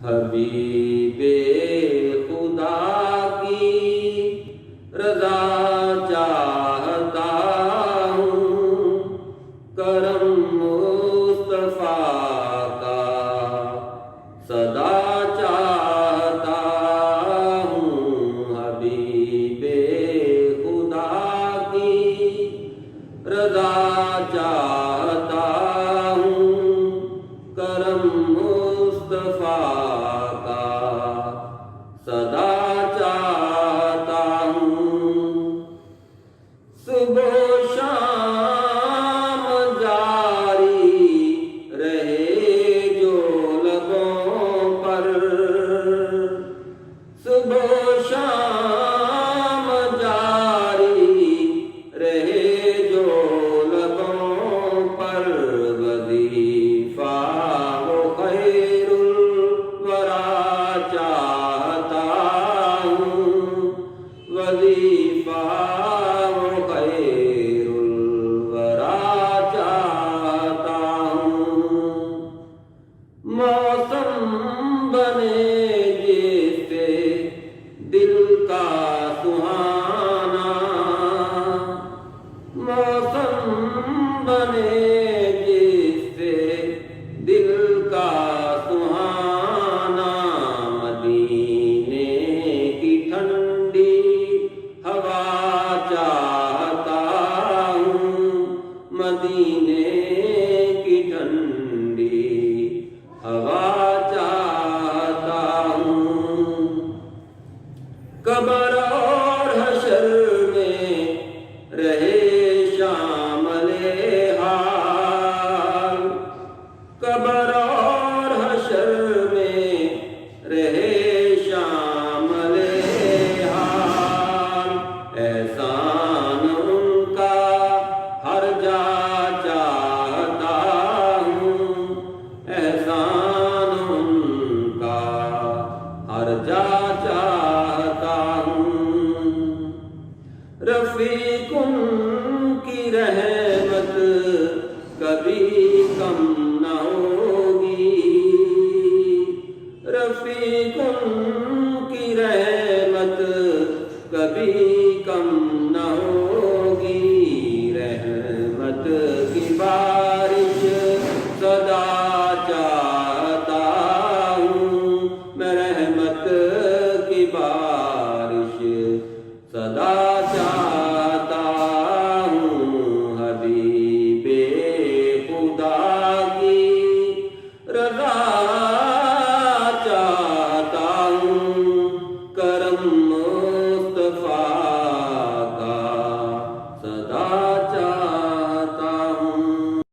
حبیب خدا کی رضا چاہتا ہوں، کرم مصطفیٰ کا صدا چاہتا ہوں، حبیب خدا کی رضا چاہتا ہوں، کرم مصطفیٰ کا صدا چاہتا ہوں۔ صبح و شام جاری رہے جو لبوں پر، صبح و شام جاری رہے جو لبوں پر، وظیفہ وہ خیر الورا چاہتا ہوں، وظیفہ وہ خیر الورا چاہتا ہوں۔ موسم بنے جس سے دل کا سہانا، موسم بنے جس سے دل کا سہانا، مدینے کی ٹھنڈی ہوا چاہتا ہوں، مدینے کی ٹھنڈی ہوا چاہتا ہوں۔ قبر اور حشر میں رہے شامل حال، قبر اور حشر میں رہے شامل حال، احسان ان کا ہر جا چاہتا ہوں، احسان ان کا ہر جا چاہتا ہوں۔ رفیق ان کی رحمت کبھی کم نہ ہوگی، رفیق ان کی رحمت کبھی کم نہ ہوگی، رحمت کی بارش سدا چاہتا ہوں، میں رحمت کی بارش صدا چاہتا ہوں، حبیب خدا کی رضا چاہتا ہوں، کرم مصطفیٰ کا صدا